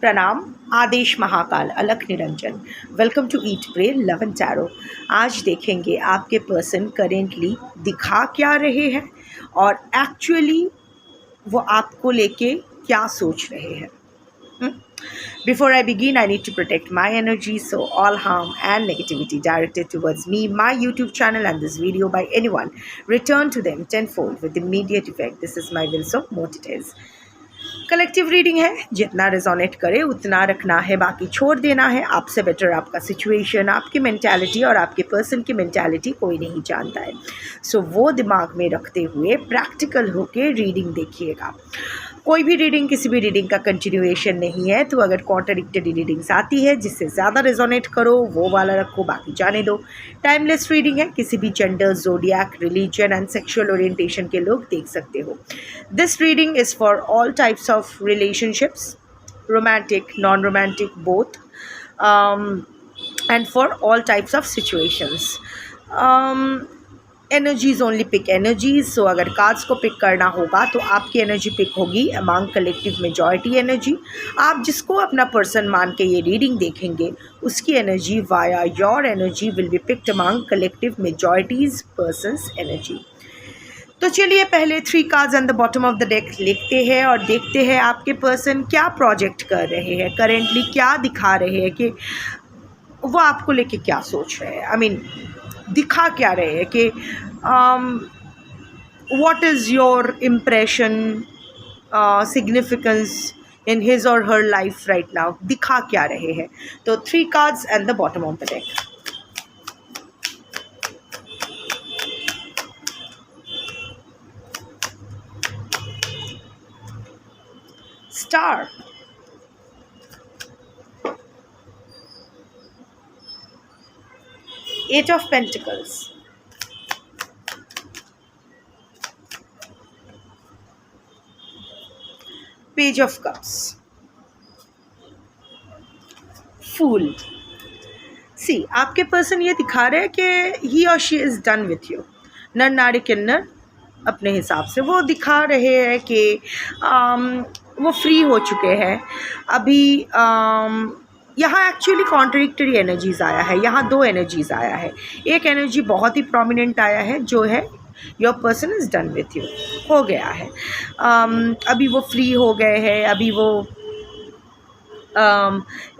प्रणाम। आदेश Mahakal Alakh Niranjan. Welcome to eat pray love and tarot. आज देखेंगे आपके पर्सन करेंटली दिखा क्या रहे हैं और एक्चुअली वो आपको लेके क्या सोच रहे हैं। Before I begin, I need to protect my energy, so all harm and negativity directed towards me, my YouTube channel and this video by anyone, return to them tenfold with immediate effect. This is my will, so what it is. Collective reading है, जितना resonate करे उतना रखना है, बाकी छोड़ देना है। आपसे बेटर आपका सिचुएशन, आपकी मेंटालिटी और आपके पर्सन की मेंटालिटी कोई नहीं जानता है। सो वो दिमाग में रखते हुए प्रैक्टिकल होके रीडिंग देखिएगा। कोई भी रीडिंग किसी भी रीडिंग का कंटिन्यूएशन नहीं है, तो अगर कॉन्ट्राडिक्टरी रीडिंग्स आती है जिससे ज़्यादा रेजोनेट करो वो वाला रखो, बाकी जाने दो। टाइमलेस रीडिंग है, किसी भी gender, zodiac, religion and sexual orientation के लोग देख सकते हो। This reading is for all types of relationships, romantic, non-romantic, both, and for all types of situations. Energies only pick energies, so अगर कार्ड्स को पिक करना होगा तो आपकी एनर्जी पिक होगी अमंग कलेक्टिव मेजॉरिटी एनर्जी। आप जिसको अपना पर्सन मान के ये रीडिंग देखेंगे उसकी energy via your energy will be picked among collective majorities persons energy. तो चलिए पहले 3 cards and the bottom of the deck लिखते हैं और देखते हैं आपके पर्सन क्या प्रोजेक्ट कर रहे हैं, करेंटली क्या दिखा रहे हैं, कि वो आपको लेके क्या सोच रहे हैं। आई मीन दिखा क्या रहे हैं कि what is your impression, significance in his और हर लाइफ राइट नाउ, दिखा क्या रहे हैं। तो 3 cards and the bottom of the deck. Star, Eight of Pentacles, Page of Cups, Fool। सी आपके पर्सन ये दिखा रहे हैं कि ही और she is done with you. नर नारी किन्नर अपने हिसाब से वो दिखा रहे हैं कि वो फ्री हो चुके हैं अभी। यहाँ एक्चुअली कॉन्ट्रडिक्टरी एनर्जीज़ आया है, यहाँ 2 एनर्जीज़ आया है। एक एनर्जी बहुत ही प्रोमिनेंट आया है जो है your person is done with you, हो गया है। अभी वो फ्री हो गए हैं, अभी वो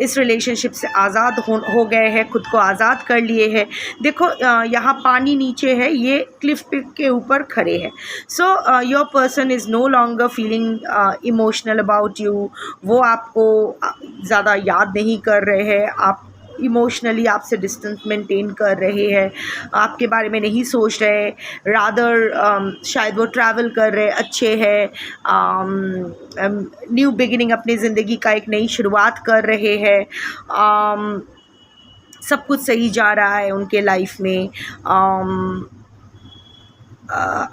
इस रिलेशनशिप से आज़ाद हो गए हैं, खुद को आज़ाद कर लिए हैं। देखो यहाँ पानी नीचे है, ये क्लिफ पिक के ऊपर खड़े हैं। So your person is no longer feeling emotional about you. वो आपको ज़्यादा याद नहीं कर रहे हैं, आप इमोशनली आपसे डिस्टेंस मेंटेन कर रहे हैं, आपके बारे में नहीं सोच रहे। रादर शायद वो ट्रैवल कर रहे अच्छे हैं, न्यू बिगिनिंग अपनी ज़िंदगी का एक नई शुरुआत कर रहे हैं। सब कुछ सही जा रहा है उनके लाइफ में।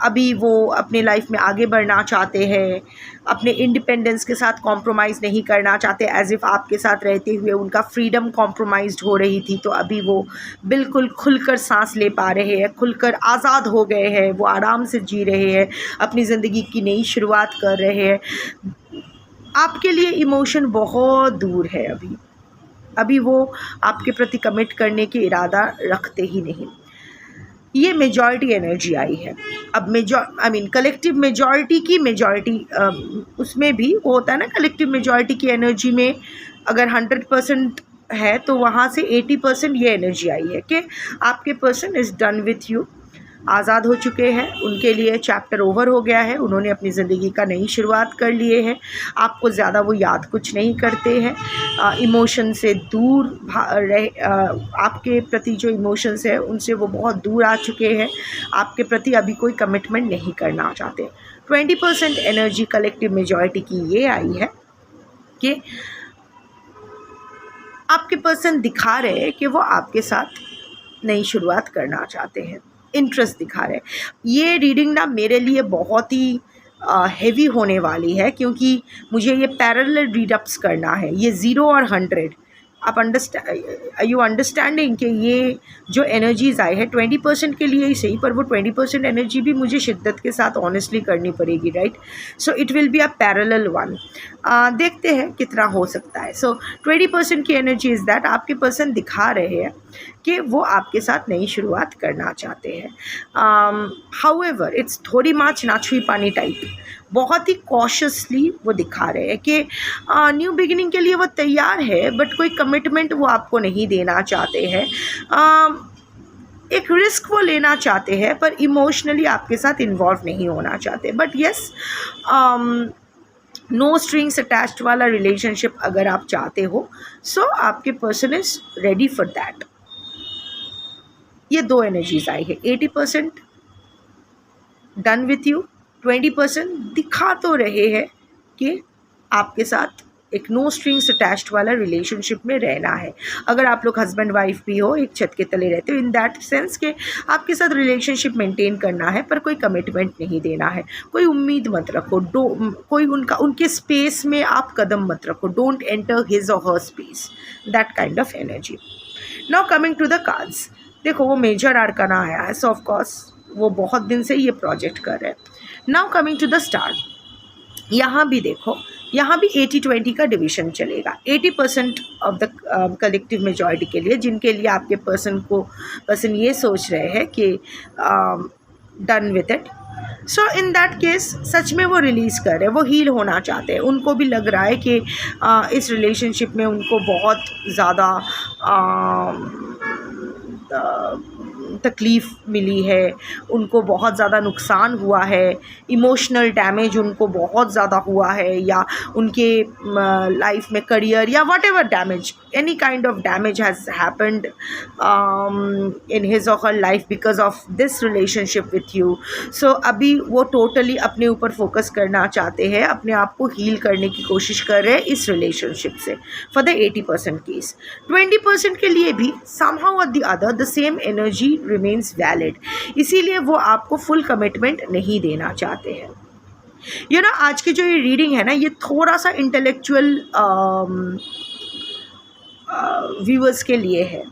अभी वो अपने लाइफ में आगे बढ़ना चाहते हैं, अपने इंडिपेंडेंस के साथ कॉम्प्रोमाइज़ नहीं करना चाहते। एज़ इफ़ आपके साथ रहते हुए उनका फ्रीडम कॉम्प्रोमाइज़्ड हो रही थी, तो अभी वो बिल्कुल खुलकर सांस ले पा रहे हैं, खुलकर आज़ाद हो गए हैं, वो आराम से जी रहे हैं, अपनी ज़िंदगी की नई शुरुआत कर रहे हैं। आपके लिए इमोशन बहुत दूर है अभी वो आपके प्रति कमिट करने के इरादा रखते ही नहीं। ये मेजॉरिटी एनर्जी आई है। अब कलेक्टिव मेजॉरिटी की मेजॉरिटी, उसमें भी वो होता है ना, कलेक्टिव मेजॉरिटी की एनर्जी में अगर 100% है तो वहाँ से 80% ये एनर्जी आई है कि आपके person is done with you, आज़ाद हो चुके हैं, उनके लिए चैप्टर ओवर हो गया है, उन्होंने अपनी ज़िंदगी का नई शुरुआत कर लिए है। आपको ज़्यादा वो याद कुछ नहीं करते हैं, इमोशन से दूर आपके प्रति जो इमोशंस है उनसे वो बहुत दूर आ चुके हैं, आपके प्रति अभी कोई कमिटमेंट नहीं करना चाहते। 20% एनर्जी कलेक्टिव मेजॉरिटी की ये आई है कि आपके पर्सन दिखा रहे हैं कि वो आपके साथ नई शुरुआत करना चाहते हैं, इंटरेस्ट दिखा रहे हैं। ये रीडिंग ना मेरे लिए बहुत ही हेवी होने वाली है, क्योंकि मुझे ये पैरेलल रीडअप्स करना है। ये 0 और 100 आप यू अंडरस्टैंडिंग कि ये जो एनर्जीज़ आई है 20% के लिए ही सही, पर वो 20% एनर्जी भी मुझे शिद्दत के साथ ऑनेस्टली करनी पड़ेगी, right? So it will be a parallel one. देखते हैं कितना हो सकता है। सो 20% की एनर्जी इज़ दैट आपके पर्सन दिखा रहे हैं कि वो आपके साथ नई शुरुआत करना चाहते हैं। हाउएवर इट्स थोड़ी माच नाच हुई पानी टाइप, बहुत ही कॉशियसली वो दिखा रहे हैं कि न्यू बिगिनिंग के लिए वो तैयार है, बट कोई कमिटमेंट वो आपको नहीं देना चाहते हैं। एक रिस्क वो लेना चाहते हैं, पर इमोशनली आपके साथ इन्वॉल्व नहीं होना चाहते। But yes, no strings attached वाला रिलेशनशिप अगर आप चाहते हो, सो आपके person is ready for that. ये दो एनर्जीज आई है, 80% डन विथ यू, 20% दिखा तो रहे हैं कि आपके साथ एक नो स्ट्रिंग्स अटैच्ड वाला रिलेशनशिप में रहना है। अगर आप लोग हस्बैंड वाइफ भी हो, एक छत के तले रहते हो, इन दैट सेंस के आपके साथ रिलेशनशिप मेंटेन करना है, पर कोई कमिटमेंट नहीं देना है, कोई उम्मीद मत रखो, कोई उनके स्पेस में आप कदम मत रखो, डोंट एंटर हिज और her space, that kind of energy. Now coming to the cards, देखो वो मेजर आर्काना आया है, सो ऑफ कोर्स वो बहुत दिन से ये प्रोजेक्ट कर रहे हैं। Now coming to the star, यहाँ भी देखो, यहाँ भी 80-20 का डिवीजन चलेगा। 80% ऑफ द कलेक्टिव मेजॉरिटी के लिए, जिनके लिए आपके पर्सन ये सोच रहे हैं कि done with it, so in that case सच में वो रिलीज़ कर रहे हैं, वो हील होना चाहते हैं। उनको भी लग रहा है कि इस रिलेशनशिप में उनको बहुत ज़्यादा तकलीफ़ मिली है, उनको बहुत ज़्यादा नुकसान हुआ है, इमोशनल डैमेज उनको बहुत ज़्यादा हुआ है, या उनके लाइफ में करियर या whatever damage, any kind of damage has happened in his और her life because of this relationship with you. So अभी वो टोटली अपने ऊपर फोकस करना चाहते हैं, अपने आप को हील करने की कोशिश कर रहे हैं इस रिलेशनशिप से, फॉर द 80% केस। 20% के लिए भी somehow or the other the same energy remains valid, इसीलिए वो आपको फुल कमिटमेंट नहीं देना चाहते हैं। ये ना आज की जो ये रीडिंग है ना, ये थोड़ा सा इंटेलेक्चुअल व्यूअर्स के लिए है,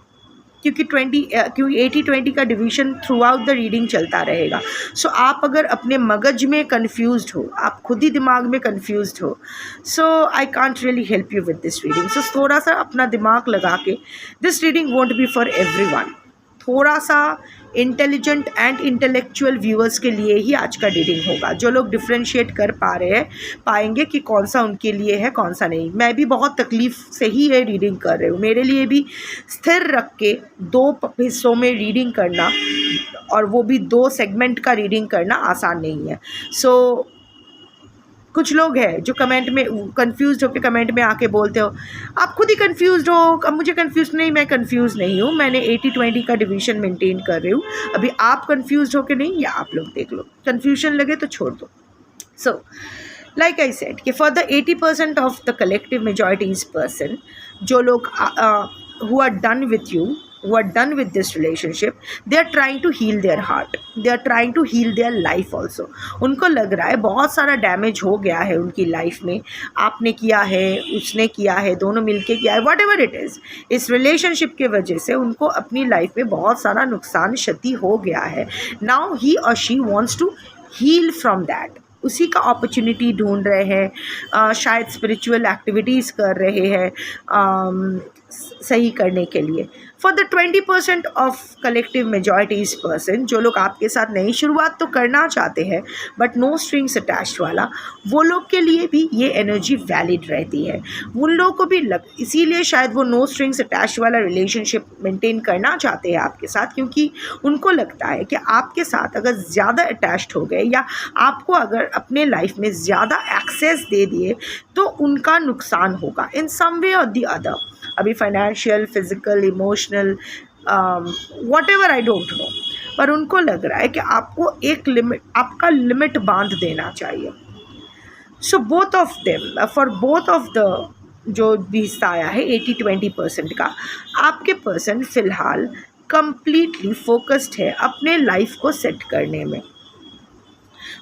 क्योंकि 80-20 का division through out the reading चलता रहेगा। सो आप अगर अपने मगज में कन्फ्यूज्ड हो, आप खुद ही दिमाग में कन्फ्यूज्ड हो, so I can't really help you with this reading. So थोड़ा सा अपना दिमाग लगा के, this reading won't be for everyone, थोड़ा सा इंटेलिजेंट एंड इंटेलेक्चुअल व्यूअर्स के लिए ही आज का रीडिंग होगा, जो लोग डिफ्रेंशिएट कर पा रहे हैं, पाएंगे कि कौन सा उनके लिए है, कौन सा नहीं। मैं भी बहुत तकलीफ़ से ही ये रीडिंग कर रही हूँ, मेरे लिए भी स्थिर रख के 2 हिस्सों में रीडिंग करना, और वो भी 2 सेगमेंट का रीडिंग करना आसान नहीं है। सो कुछ लोग हैं जो कमेंट में कंफ्यूज होकर कमेंट में आके बोलते हो आप खुद ही कंफ्यूज हो, अब मुझे कंफ्यूज नहीं, मैं कंफ्यूज नहीं हूँ, मैंने 80-20 का डिवीजन मेंटेन कर रही हूँ। अभी आप कंफ्यूज हो के नहीं, या आप लोग देख लो, कंफ्यूजन लगे तो छोड़ दो। सो लाइक आई सेड कि for the 80% of the collective majorities person, जो लोग who are done with you, who are done with this relationship, they are trying to heal their heart, they are trying to heal their life also। उनको लग रहा है बहुत सारा damage हो गया है उनकी लाइफ में, आपने किया है, उसने किया है, दोनों मिलके किया है, वट एवर इट इज़, इस रिलेशनशिप के वजह से उनको अपनी लाइफ में बहुत सारा नुकसान क्षति हो गया है। नाउ ही और she wants to heal from that, उसी का अपॉर्चुनिटी ढूंढ रहे हैं, शायद स्पिरिचुअल एक्टिविटीज़ कर रहे हैं सही करने के लिए। For the 20% of collective majorities person, जो लोग आपके साथ नई शुरुआत तो करना चाहते हैं बट नो स्ट्रिंग्स अटैच्ड वाला, वो लोग के लिए भी ये एनर्जी वैलिड रहती है। उन लोगों को भी इसीलिए शायद वो नो स्ट्रिंग्स अटैच्ड वाला रिलेशनशिप मेंटेन करना चाहते हैं आपके साथ, क्योंकि उनको लगता है कि आपके साथ अगर ज़्यादा अटैच्ड हो गए या आपको अगर अपने लाइफ में ज़्यादा एक्सेस दे दिए तो उनका नुकसान होगा इन सम वे और दी अदर। अभी financial, physical, emotional, what ever, I don't know, पर उनको लग रहा है कि आपको एक लिमिट, आपका लिमिट बांध देना चाहिए। So both of them, for both of the जो भी हिस्सा आया है 80-20% का, आपके पर्सन फ़िलहाल कंप्लीटली फोकस्ड है अपने लाइफ को सेट करने में,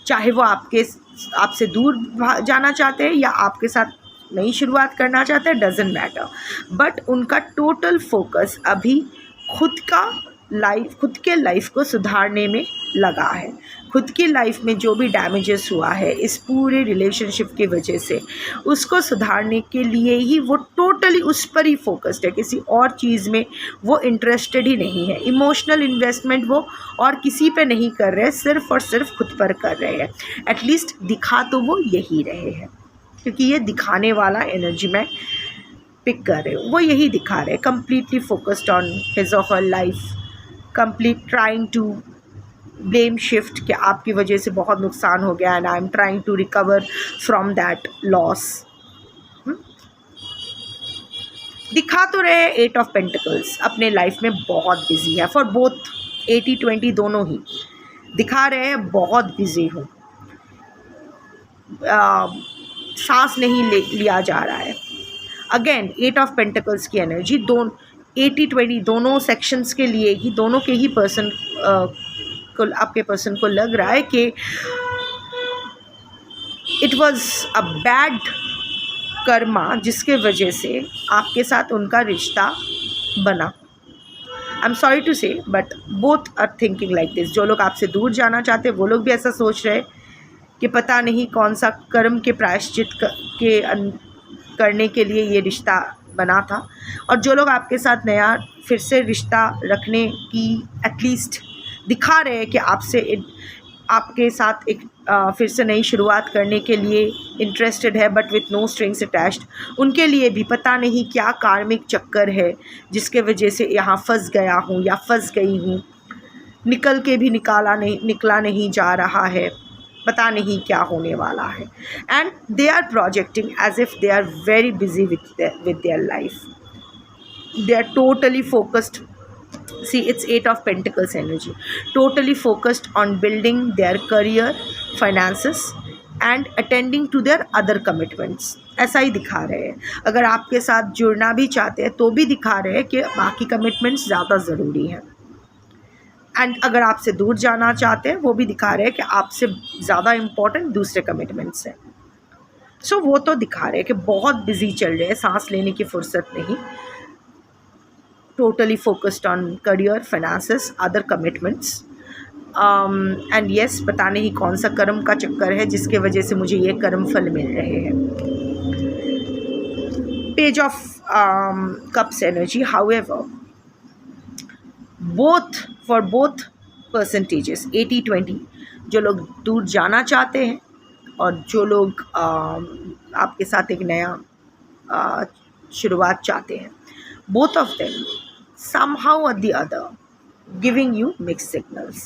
चाहे वो आपसे दूर जाना चाहते हैं या आपके साथ नई शुरुआत करना चाहते हैं, डजेंट मैटर, बट उनका टोटल फोकस अभी खुद के लाइफ को सुधारने में लगा है। खुद की लाइफ में जो भी डैमेजेस हुआ है इस पूरे रिलेशनशिप की वजह से, उसको सुधारने के लिए ही वो टोटली उस पर ही फोकस्ड है, किसी और चीज़ में वो इंटरेस्टेड ही नहीं है। इमोशनल इन्वेस्टमेंट वो और किसी पे नहीं कर रहे, सिर्फ और सिर्फ खुद पर कर रहे हैं। एटलीस्ट दिखा तो वो यही रहे हैं, क्योंकि ये दिखाने वाला एनर्जी में पिक कर रहे हो, वो यही दिखा रहे हैं, कम्प्लीटली फोकस्ड ऑन हिज और her life, complete trying to blame shift कि आपकी वजह से बहुत नुकसान हो गया and I am trying to recover from that loss. दिखा तो रहे 8 ऑफ पेंटिकल्स अपने लाइफ में बहुत बिजी है, फॉर बोथ 80-20 दोनों ही दिखा रहे हैं बहुत बिजी हूँ, सांस नहीं लिया जा रहा है। अगेन 8 ऑफ पेंटिकल्स की एनर्जी 80-20 दोनों सेक्शंस के लिए ही, दोनों के ही पर्सन को, आपके पर्सन को लग रहा है कि it was a bad karma जिसके वजह से आपके साथ उनका रिश्ता बना। I am sorry to say but both are thinking like this. जो लोग आपसे दूर जाना चाहते हैं वो लोग भी ऐसा सोच रहे हैं कि पता नहीं कौन सा कर्म के प्रायश्चित करने के लिए ये रिश्ता बना था, और जो लोग आपके साथ नया फिर से रिश्ता रखने की एटलीस्ट दिखा रहे हैं कि आपके साथ एक फिर से नई शुरुआत करने के लिए इंटरेस्टेड है but with no strings attached, उनके लिए भी पता नहीं क्या कार्मिक चक्कर है जिसके वजह से यहाँ फंस गया हूँ या फंस गई हूँ, निकल के भी निकला नहीं जा रहा है, पता नहीं क्या होने वाला है। And they are projecting as if they are very busy with their life, they are totally focused. See, it's 8 of Pentacles energy, totally focused on building their career, finances and attending to their other commitments. ऐसा ही दिखा रहे हैं। अगर आपके साथ जुड़ना भी चाहते हैं तो भी दिखा रहे हैं कि बाकी कमिटमेंट्स ज़्यादा ज़रूरी हैं, एंड अगर आपसे दूर जाना चाहते हैं वो भी दिखा रहे हैं कि आपसे ज़्यादा इम्पोर्टेंट दूसरे कमिटमेंट्स हैं। सो वो तो दिखा रहे हैं कि बहुत बिजी चल रहे हैं, सांस लेने की फुर्सत नहीं, totally focused on career, finances, other commitments, and yes, पता नहीं कौन सा कर्म का चक्कर है जिसके वजह से मुझे ये कर्म फल मिल रहे हैं। Page of cups energy, however, for both percentages 80-20, जो लोग दूर जाना चाहते हैं और जो लोग आपके साथ एक नया शुरुआत चाहते हैं, both of them somehow or the other giving you mixed signals.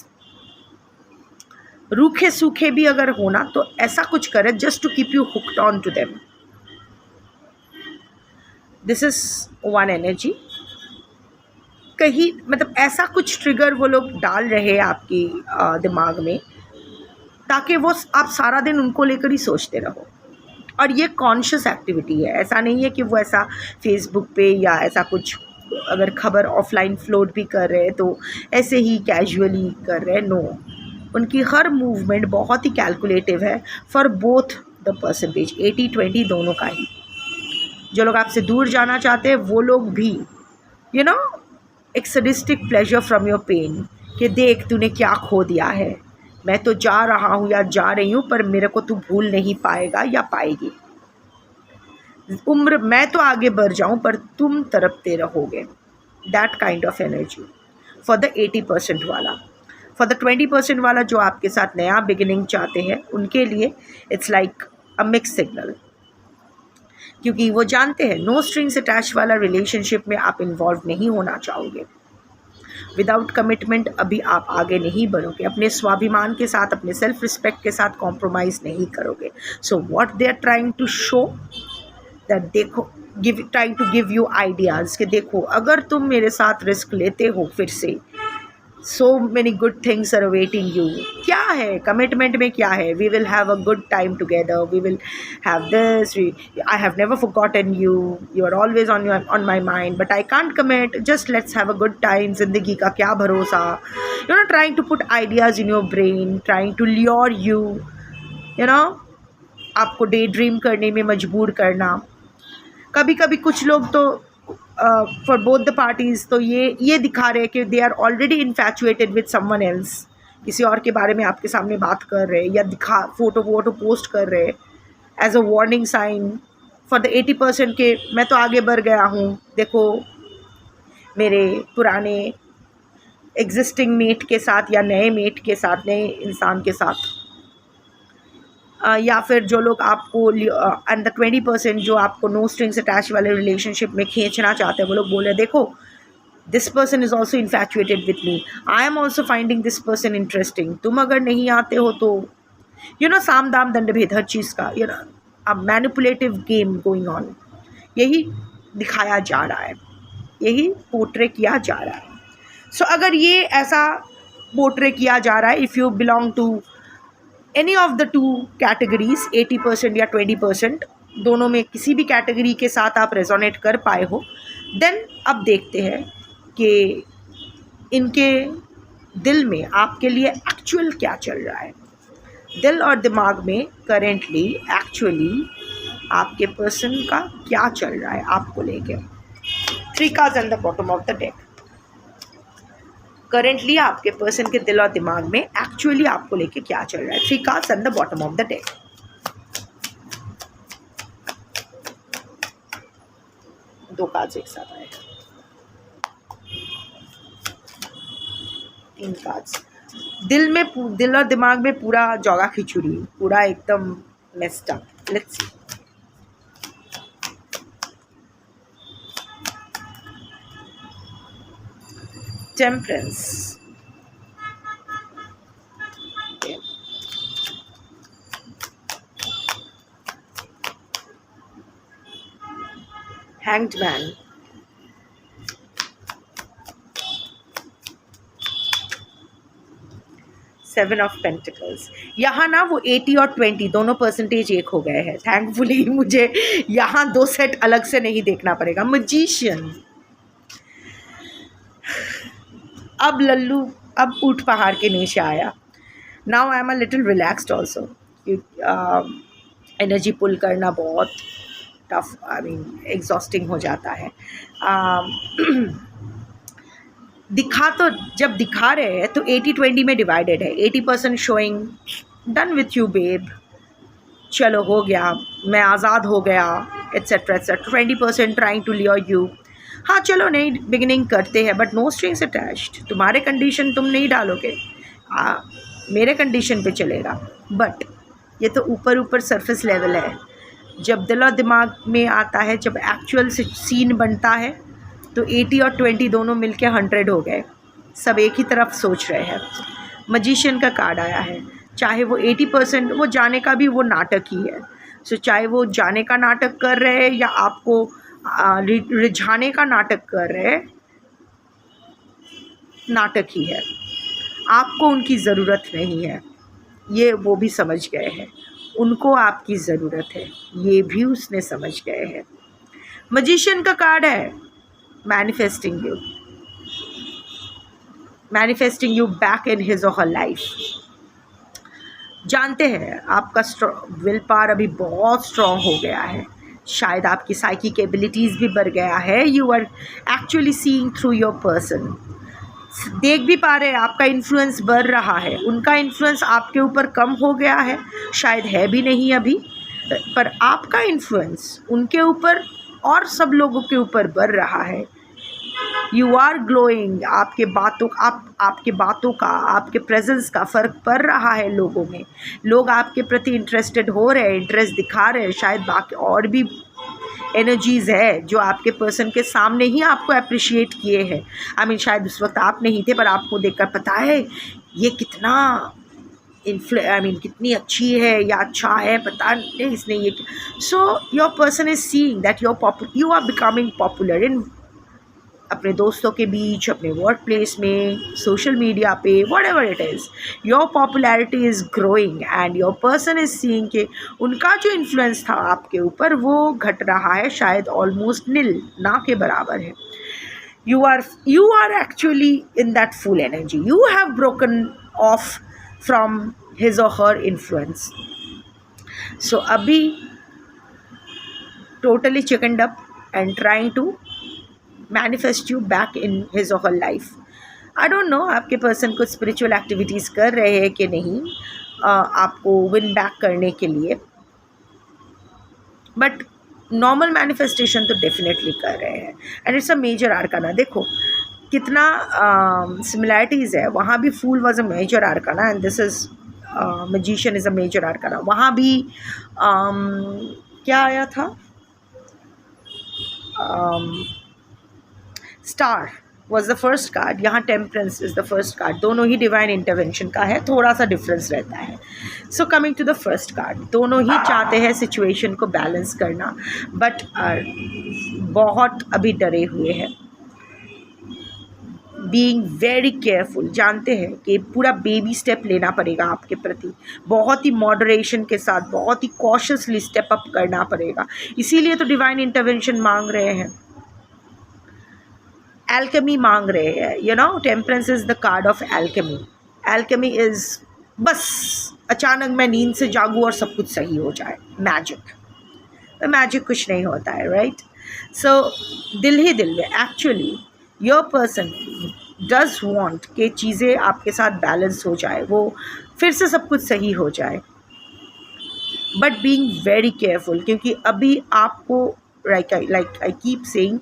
रूखे सूखे भी अगर होना तो ऐसा कुछ करे just to keep you hooked on to them. This is one energy. कहीं मतलब ऐसा कुछ ट्रिगर वो लोग डाल रहे हैं आपकी दिमाग में ताकि वो आप सारा दिन उनको लेकर ही सोचते रहो, और ये कॉन्शियस एक्टिविटी है। ऐसा नहीं है कि वो ऐसा फेसबुक पे या ऐसा कुछ अगर खबर ऑफलाइन फ्लोट भी कर रहे हैं तो ऐसे ही कैजुअली कर रहे हैं, नो, उनकी हर मूवमेंट बहुत ही कैलकुलेटिव है फॉर बोथ द परसेंटेज 80-20 दोनों का ही। जो लोग आपसे दूर जाना चाहते हैं वो लोग भी एक sadistic pleasure from your pain कि देख तूने क्या खो दिया है, मैं तो जा रहा हूँ या जा रही हूँ पर मेरे को तू भूल नहीं पाएगा या पाएगी, उम्र मैं तो आगे बढ़ जाऊं पर तुम तड़पते रहोगे। That kind of energy for the 80% वाला। फॉर द 20% वाला जो आपके साथ नया बिगिनिंग चाहते हैं उनके लिए it's like a mix signal, क्योंकि वो जानते हैं नो स्ट्रिंग्स अटैच वाला रिलेशनशिप में आप इन्वॉल्व नहीं होना चाहोगे। विदाउट कमिटमेंट अभी आप आगे नहीं बढ़ोगे, अपने स्वाभिमान के साथ, अपने सेल्फ रिस्पेक्ट के साथ कॉम्प्रोमाइज़ नहीं करोगे। So what they are trying to show that, देखो, trying to give you ideas कि देखो अगर तुम मेरे साथ रिस्क लेते हो फिर से, so many good things are awaiting you. क्या है कमिटमेंट में, क्या है, we will have a good time together, we will have this, I have never forgotten you, you are always on my mind but I can't commit, just let's have a good time, जिंदगी का क्या भरोसा, trying to put ideas in your brain, trying to lure you, आपको daydream करने में मजबूर करना, कभी कभी कुछ लोग तो फॉर बोथ द पार्टीज तो ये दिखा रहे हैं कि they are already infatuated with someone else, किसी और के बारे में आपके सामने बात कर रहे हैं या दिखा फोटो वोटो पोस्ट कर रहे हैं as a warning sign for the 80% के मैं तो आगे बढ़ गया हूँ, देखो मेरे पुराने एग्जिस्टिंग मेट के साथ या नए मेट के साथ, नए इंसान के साथ। या फिर जो लोग आपको एंड द 20% जो आपको नो स्ट्रिंग्स अटैच वाले रिलेशनशिप में खींचना चाहते हैं, वो लोग बोले देखो this person is also infatuated with me, I am also finding this person interesting, तुम अगर नहीं आते हो तो साम दाम दंड भेद हर चीज़ का अ मैनिपुलेटिव गेम गोइंग ऑन, यही दिखाया जा रहा है, यही पोर्ट्रे किया जा रहा है। सो अगर ये ऐसा पोर्ट्रे किया जा रहा है, if you belong to any of the two categories 80% या 20%, दोनों में किसी भी कैटेगरी के साथ आप रेजोनेट कर पाए हो, देन अब देखते हैं कि इनके दिल में आपके लिए एक्चुअल क्या चल रहा है, दिल और दिमाग में करेंटली एक्चुअली आपके पर्सन का क्या चल रहा है आपको लेके। 3 cards on the bottom of the deck। Currently आपके पर्सन के दिल और दिमाग में एक्चुअली आपको लेके क्या चल रहा है। 3 cards on the bottom of the deck। दो कार्ड्स एक साथ आए, 3 कार्ड्स। दिल और दिमाग में पूरा जौगा खिचड़ी, पूरा एकदम messed up. Let's see. Temperance, hanged man, seven of pentacles. यहाँ ना वो 80 और 20 दोनों परसेंटेज एक हो गए हैं। थैंकफुली मुझे यहाँ 2 सेट अलग से नहीं देखना पड़ेगा। मजिशियन, अब लल्लू अब ऊँट पहाड़ के नीचे आया। Now I am a little relaxed also. Energy pull करना बहुत टफ, आई मीन एग्जॉस्टिंग हो जाता है। तो जब दिखा रहे हैं तो 80-20 में डिवाइडेड है। 80% showing done with you babe, चलो हो गया, मैं आज़ाद हो गया, etcetera etcetera. 20% trying to lure you, हाँ चलो नई बिगिनिंग करते हैं बट नो स्ट्रिंग्स अटैच्ड। तुम्हारे कंडीशन तुम नहीं डालोगे, मेरे कंडीशन पे चलेगा। बट ये तो ऊपर ऊपर सरफेस लेवल है। जब दिल और दिमाग में आता है, जब एक्चुअल सीन बनता है तो 80 और 20 दोनों मिलके 100 हो गए। सब एक ही तरफ सोच रहे हैं। मजिशियन का कार्ड आया है। चाहे वो 80% वो जाने का भी वो नाटक ही है। सो चाहे वो जाने का नाटक कर रहे हैं या आपको रिझाने का नाटक कर रहे हैं, नाटक ही है। आपको उनकी ज़रूरत नहीं है, ये वो भी समझ गए हैं। उनको आपकी ज़रूरत है, ये भी उसने समझ गए हैं। मजिशियन का कार्ड है manifesting you back in his और हर लाइफ। जानते हैं आपका विल पावर अभी बहुत स्ट्रॉन्ग हो गया है। शायद आपकी साइकिक एबिलिटीज़ भी बढ़ गया है। You are actually seeing through your person. देख भी पा रहे हैं आपका इन्फ्लुएंस बढ़ रहा है। उनका इन्फ्लुएंस आपके ऊपर कम हो गया है, शायद है भी नहीं अभी, पर आपका इन्फ्लुएंस उनके ऊपर और सब लोगों के ऊपर बढ़ रहा है। You are glowing. आपके बातों का, आपके प्रेजेंस का फ़र्क पड़ रहा है लोगों में। लोग आपके प्रति इंटरेस्टेड हो रहे हैं, इंटरेस्ट दिखा रहे हैं। शायद बाकी और भी एनर्जीज़ है जो आपके पर्सन के सामने ही आपको अप्रिशिएट किए हैं। आई मीन शायद उस वक्त आप नहीं थे, पर आपको देखकर पता है ये कितना कितनी अच्छी है या अच्छा है, पता नहीं इसने ये। So your person is seeing that you are becoming popular in अपने दोस्तों के बीच, अपने वर्क प्लेस में, सोशल मीडिया पे, whatever it is, your popularity is growing and your person is seeing कि उनका जो इन्फ्लुएंस था आपके ऊपर वो घट रहा है, शायद ऑलमोस्ट नील, ना के बराबर है। you are actually in that full energy. You have broken off from his or her influence. So अभी totally chickened up and trying to manifest you back in his or her life. I don't know आपके person कुछ spiritual activities कर रहे हैं कि नहीं आपको win back करने के लिए, बट नॉर्मल मैनिफेस्टेशन तो डेफिनेटली कर रहे हैं and it's a major arcana. देखो कितना सिमिलैरिटीज़ है. वहाँ भी fool was a major arcana and this is magician is a major arcana. वहाँ भी क्या आया था, star was the first card. यहाँ temperance is the first card. दोनों ही डिवाइन इंटरवेंशन का है, थोड़ा सा डिफरेंस रहता है. So coming to the first card, दोनों ही चाहते हैं सिचुएशन को बैलेंस करना, बट बहुत अभी डरे हुए हैं. बीइंग वेरी केयरफुल, जानते हैं कि पूरा बेबी स्टेप लेना पड़ेगा आपके प्रति, बहुत ही मॉडरेशन के साथ, बहुत ही कॉशियसली स्टेप अप करना पड़ेगा. इसीलिए तो डिवाइन इंटरवेंशन मांग रहे हैं, एल्केमी मांग रहे हैं. You know temperance is the card of alchemy. Alchemy is बस अचानक मैं नींद से जागूँ और सब कुछ सही हो जाए, मैजिक. मैजिक कुछ नहीं होता है, राइट. सो दिल ही दिल में actually your person does want कि चीज़ें आपके साथ बैलेंस हो जाए, वो फिर से सब कुछ सही हो जाए, बट बीइंग वेरी केयरफुल. क्योंकि अभी आपको लाइक आई कीप सेइंग,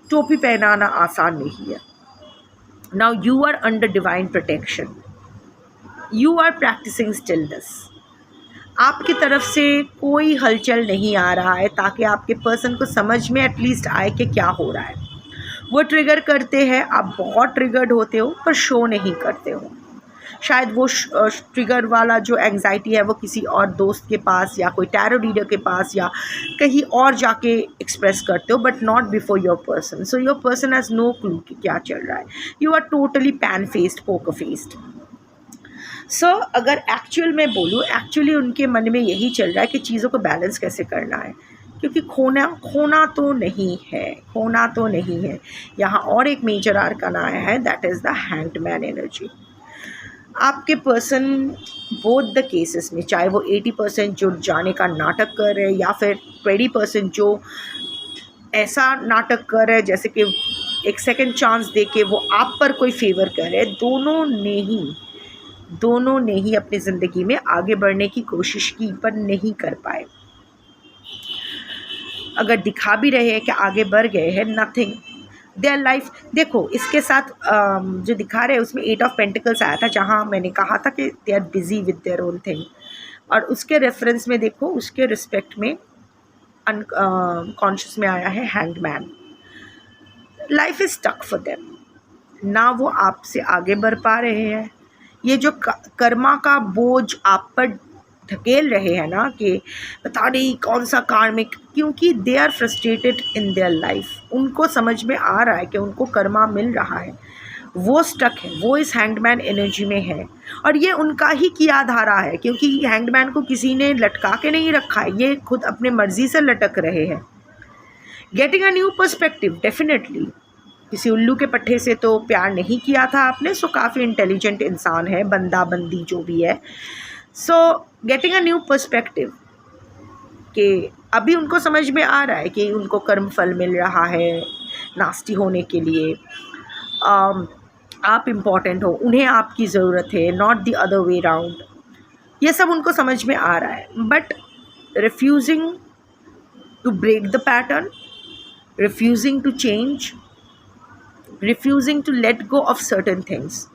टोपी पहनाना आसान नहीं है. Now you are under divine protection, you are practising stillness. आपकी तरफ से कोई हलचल नहीं आ रहा है ताकि आपके पर्सन को समझ में एटलीस्ट आए कि क्या हो रहा है. वो ट्रिगर करते हैं, आप बहुत ट्रिगर्ड होते हो पर शो नहीं करते हो. शायद वो ट्रिगर वाला जो एंग्जाइटी है वो किसी और दोस्त के पास या कोई टैरो रीडर के पास या कहीं और जाके एक्सप्रेस करते हो, but not before your person. So your person has no clue कि क्या चल रहा है. You are totally pan faced, poker faced. So अगर एक्चुअल में बोलूँ, एक्चुअली उनके मन में यही चल रहा है कि चीज़ों को बैलेंस कैसे करना है, क्योंकि खोना तो नहीं है, खोना तो नहीं है. यहाँ और एक मेजर आर्काना आया है, that is the hanged man energy. आपके पर्सन बोथ द केसेस में, चाहे वो 80% जो जाने का नाटक कर रहे हैं या फिर 20% जो ऐसा नाटक कर रहे हैं जैसे कि एक सेकंड चांस दे के वो आप पर कोई फेवर कर रहे हैं, दोनों ने ही अपनी ज़िंदगी में आगे बढ़ने की कोशिश की पर नहीं कर पाए. अगर दिखा भी रहे हैं कि आगे बढ़ गए हैं, नथिंग देयर लाइफ. देखो इसके साथ जो दिखा रहे हैं उसमें 8 ऑफ पेंटिकल्स आया था, जहाँ मैंने कहा था कि they are busy with their own thing, और उसके रेफरेंस में देखो, उसके रिस्पेक्ट में अनकॉन्शियस में आया है hanged man. Life is stuck for them, ना वो आपसे आगे बढ़ पा रहे हैं. ये जो कर्मा का बोझ आप पर धकेल रहे हैं ना कि पता नहीं कौन सा कार्मिक, क्योंकि they are frustrated in their life. उनको समझ में आ रहा है कि उनको कर्मा मिल रहा है, वो स्टक है, वो इस हैंगमैन एनर्जी में है, और ये उनका ही किया धारा है, क्योंकि हैंगमैन को किसी ने लटका के नहीं रखा है, ये खुद अपने मर्जी से लटक रहे हैं. Getting a new perspective, definitely किसी उल्लू के पट्टे से तो प्यार नहीं किया था आपने, सो काफ़ी इंटेलिजेंट इंसान है, बंदा बंदी जो भी है. So getting a new perspective कि अभी उनको समझ में आ रहा है कि उनको कर्म फल मिल रहा है नास्टी होने के लिए. आप इम्पॉर्टेंट हो, उन्हें आपकी ज़रूरत है, not the other way round. ये सब उनको समझ में आ रहा है, but refusing to break the pattern, refusing to change, refusing to let go of certain things.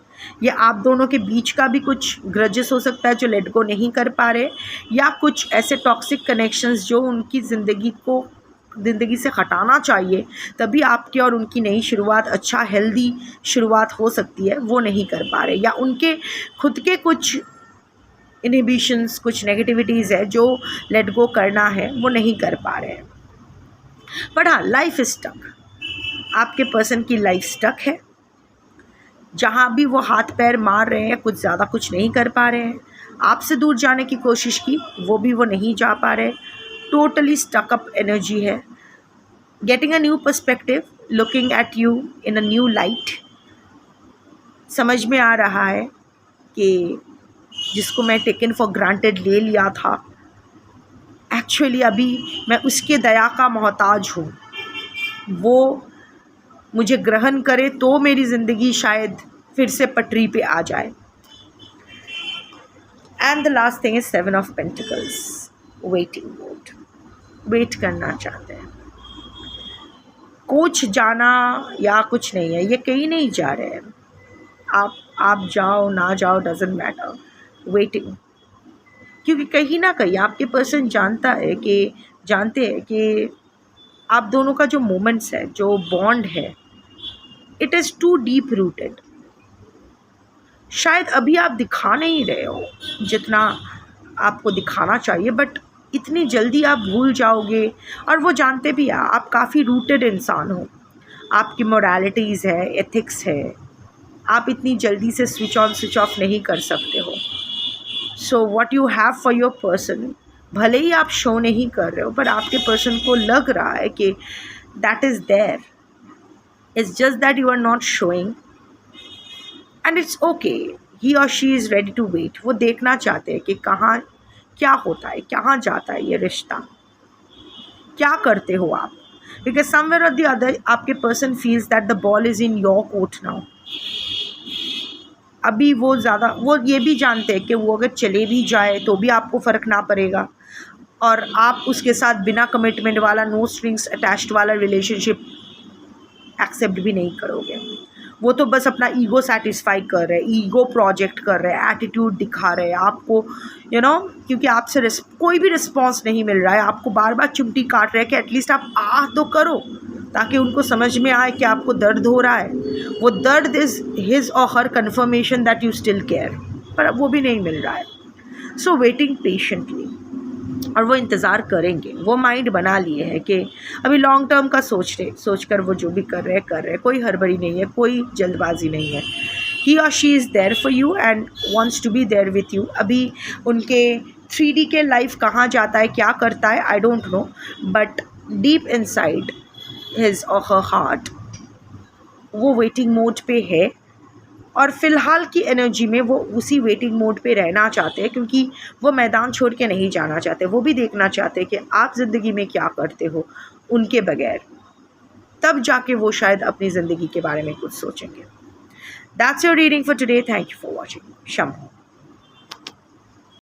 ये आप दोनों के बीच का भी कुछ ग्रजेस हो सकता है जो लेट गो नहीं कर पा रहे, या कुछ ऐसे टॉक्सिक कनेक्शंस जो उनकी ज़िंदगी से हटाना चाहिए, तभी आपकी और उनकी नई शुरुआत, अच्छा हेल्दी शुरुआत हो सकती है, वो नहीं कर पा रहे, या उनके खुद के कुछ इनहिबिशंस, कुछ नेगेटिविटीज़ है जो लेट गो करना है, वो नहीं कर पा रहे हैं. बट हाँ, लाइफ इज स्टक. आपके पर्सन की लाइफ स्टक है. जहाँ भी वो हाथ पैर मार रहे हैं, कुछ ज़्यादा कुछ नहीं कर पा रहे हैं. आपसे दूर जाने की कोशिश की, वो भी वो नहीं जा पा रहे. टोटली स्टक अप एनर्जी है. Getting a new perspective, looking at you in a new light. समझ में आ रहा है कि जिसको मैं टेकन फॉर ग्रांटेड ले लिया था, एक्चुअली अभी मैं उसके दया का मोहताज हूँ, वो मुझे ग्रहण करे तो मेरी ज़िंदगी शायद फिर से पटरी पे आ जाए। And the last thing is 7 of pentacles, waiting mode, wait करना चाहते हैं। कुछ जाना या कुछ नहीं है, ये कहीं नहीं जा रहे हैं, आप जाओ ना जाओ डजेंट मैटर, वेटिंग। क्योंकि कहीं ना कहीं आपके पर्सन जानते हैं कि आप दोनों का जो मोमेंट्स है, जो बॉन्ड है, it is too deep rooted. शायद अभी आप दिखा नहीं रहे हो जितना आपको दिखाना चाहिए, बट इतनी जल्दी आप भूल जाओगे। और वो जानते भी आप काफ़ी रूटेड इंसान हो, आपकी मोरालिटीज़ है, एथिक्स है, आप इतनी जल्दी से स्विच ऑन स्विच ऑफ नहीं कर सकते हो। So what you have for your person, भले ही आप शो नहीं कर रहे हो, पर आपके पर्सन को लग रहा है कि that is there, it's just that you are not showing and it's okay. He और she is ready to wait. वो देखना चाहते हैं कि कहाँ क्या होता है, कहाँ जाता है ये रिश्ता, क्या करते हो आप। बिकॉज समवेयर और द अदर आपके person feels that the ball is in your court now. अभी वो ये भी जानते हैं कि वो अगर चले भी जाए तो भी आपको फ़र्क ना पड़ेगा, और आप उसके साथ बिना कमिटमेंट वाला, नो स्ट्रिंग्स अटैच्ड वाला रिलेशनशिप एक्सेप्ट भी नहीं करोगे। वो तो बस अपना ईगो सेटिस्फाई कर रहे हैं, ईगो प्रोजेक्ट कर रहे हैं, एटीट्यूड दिखा रहे हैं आपको, क्योंकि आपसे कोई भी रिस्पॉन्स नहीं मिल रहा है, आपको बार बार चिमटी काट रहे हैं कि एटलीस्ट आप तो करो, ताकि उनको समझ में आए कि आपको दर्द हो रहा है। वो दर्द इज़ हिज और her confirmation that you still care, पर अब वो भी नहीं मिल रहा है। सो वेटिंग पेशेंटली, और वो इंतज़ार करेंगे। वो माइंड बना लिए है कि अभी लॉन्ग टर्म का सोच कर वो जो भी कर रहे हैं, कोई हड़बड़ी नहीं है, कोई जल्दबाजी नहीं है। ही और she is there for you and wants to be there with you. अभी उनके 3D के लाइफ कहाँ जाता है, क्या करता है, I don't know, but deep inside his और हर हार्ट वो वेटिंग मोड पे है। और फ़िलहाल की एनर्जी में वो उसी वेटिंग मोड पे रहना चाहते हैं, क्योंकि वो मैदान छोड़ के नहीं जाना चाहते। वो भी देखना चाहते हैं कि आप ज़िंदगी में क्या करते हो उनके बगैर, तब जाके वो शायद अपनी ज़िंदगी के बारे में कुछ सोचेंगे। That's your reading for today. Thank you for watching. Shambhu.